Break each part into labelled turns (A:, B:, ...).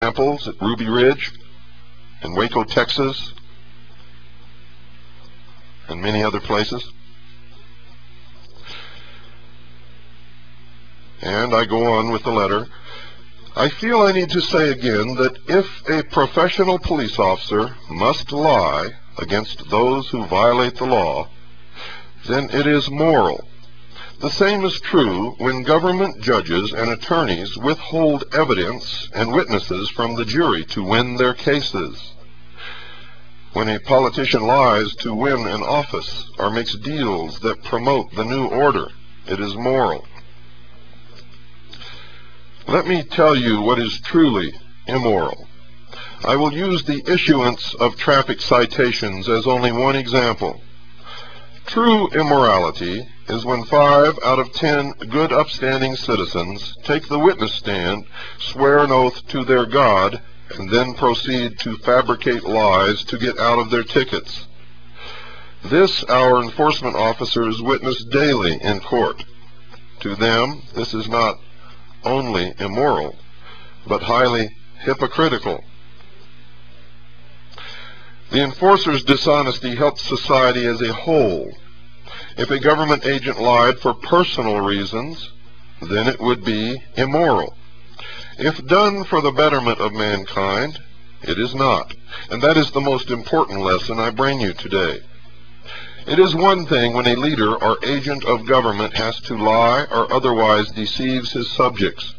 A: examples at Ruby Ridge in Waco, Texas, and many other places. And I go on with the letter. I feel I need to say again that if a professional police officer must lie against those who violate the law, then it is moral. The same is true when government judges and attorneys withhold evidence and witnesses from the jury to win their cases. When a politician lies to win an office or makes deals that promote the new order, it is moral. Let me tell you what is truly immoral. I will use the issuance of traffic citations as only one example. True immorality is when 5 out of 10 good upstanding citizens take the witness stand, swear an oath to their God, and then proceed to fabricate lies to get out of their tickets. This our enforcement officers witness daily in court. To them, this is not only immoral, but highly hypocritical. The enforcer's dishonesty helps society as a whole. If a government agent lied for personal reasons, then it would be immoral. If done for the betterment of mankind, it is not. And that is the most important lesson I bring you today. It is one thing when a leader or agent of government has to lie or otherwise deceives his subjects.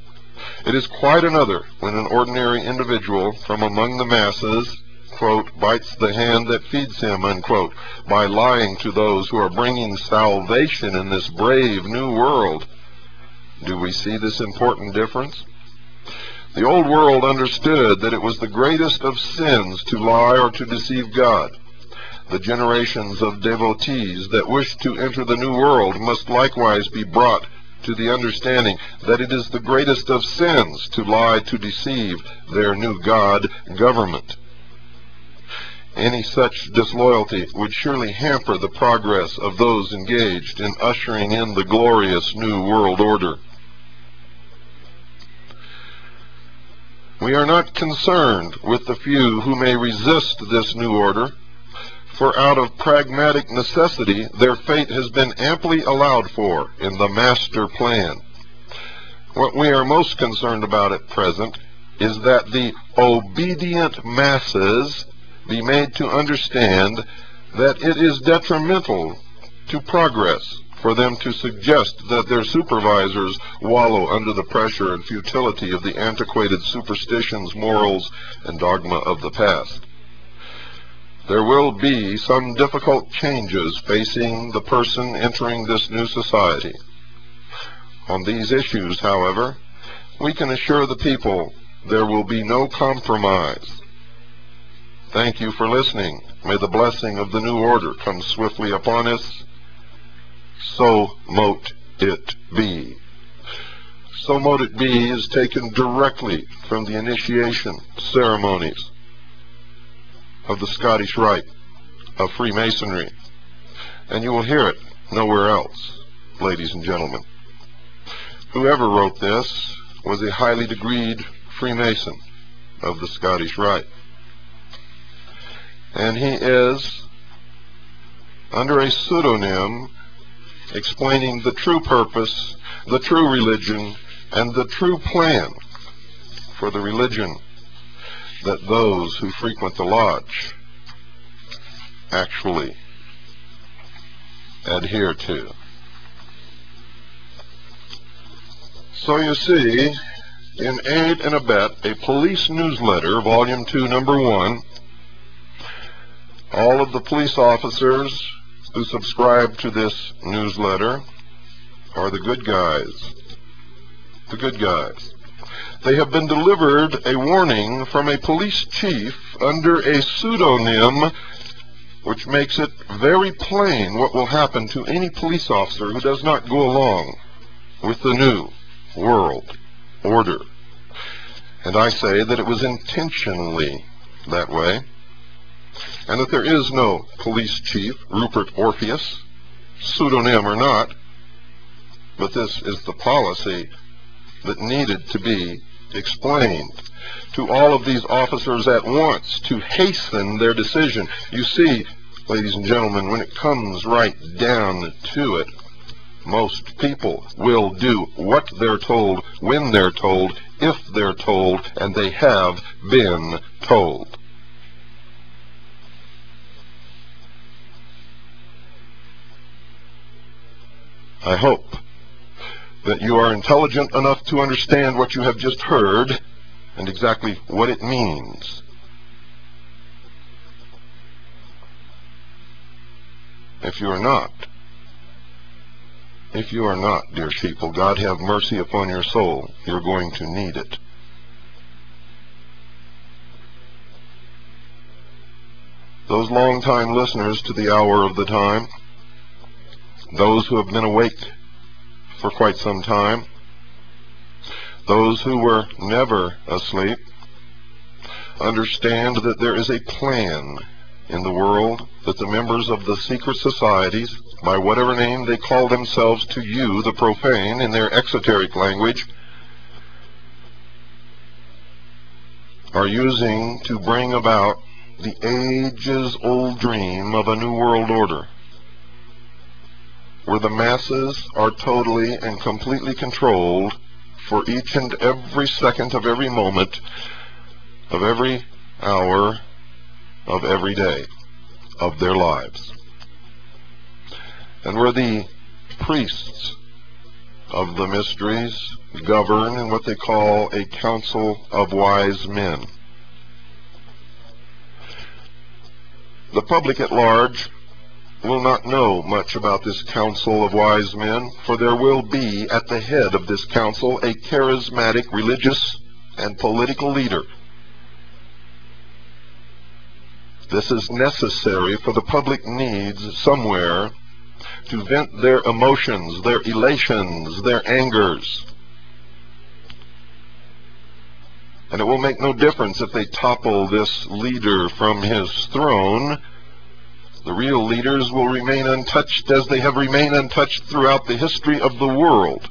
A: It is quite another when an ordinary individual from among the masses, quote, bites the hand that feeds him, unquote, by lying to those who are bringing salvation in this brave new world. Do we see this important difference? The old world understood that it was the greatest of sins to lie or to deceive God. The generations of devotees that wish to enter the new world must likewise be brought to the understanding that it is the greatest of sins to lie to deceive their new God government. Any such disloyalty would surely hamper the progress of those engaged in ushering in the glorious new world order. We are not concerned with the few who may resist this new order, for out of pragmatic necessity their fate has been amply allowed for in the master plan. What we are most concerned about at present is that the obedient masses be made to understand that it is detrimental to progress for them to suggest that their supervisors wallow under the pressure and futility of the antiquated superstitions, morals, and dogma of the past. There will be some difficult changes facing the person entering this new society. On these issues, however, we can assure the people there will be no compromise. Thank you for listening. May the blessing of the new order come swiftly upon us. So mote it be. So mote it be is taken directly from the initiation ceremonies of the Scottish Rite of Freemasonry, and you will hear it nowhere else, ladies and gentlemen. Whoever wrote this was a highly degreed Freemason of the Scottish Rite, and he is, under a pseudonym, explaining the true purpose, the true religion, and the true plan for the religion that those who frequent the lodge actually adhere to. So you see, in Aid and Abet, a police newsletter, Volume 2, Number 1, all of the police officers who subscribe to this newsletter are the good guys. The good guys. They have been delivered a warning from a police chief under a pseudonym, which makes it very plain what will happen to any police officer who does not go along with the new world order. And I say that it was intentionally that way, and that there is no police chief, Rupert Orpheus, pseudonym or not, but this is the policy that needed to be explained. to all of these officers at once to hasten their decision. You see, ladies and gentlemen, when it comes right down to it, most people will do what they're told, when they're told, if they're told, and they have been told. I hope that you are intelligent enough to understand what you have just heard and exactly what it means. If you are not, dear sheeple, God have mercy upon your soul. You're going to need it. Those long-time listeners to the hour of the time, those who have been awake for quite some time, those who were never asleep, understand that there is a plan in the world that the members of the secret societies, by whatever name they call themselves to you, the profane, in their exoteric language, are using to bring about the ages-old dream of a new world order, where the masses are totally and completely controlled for each and every second of every moment of every hour of every day of their lives, and where the priests of the mysteries govern in what they call a council of wise men. The public at large will not know much about this council of wise men, for there will be at the head of this council a charismatic religious and political leader. This is necessary, for the public needs somewhere to vent their emotions, their elations, their angers. And it will make no difference if they topple this leader from his throne. The real leaders will remain untouched, as they have remained untouched throughout the history of the world.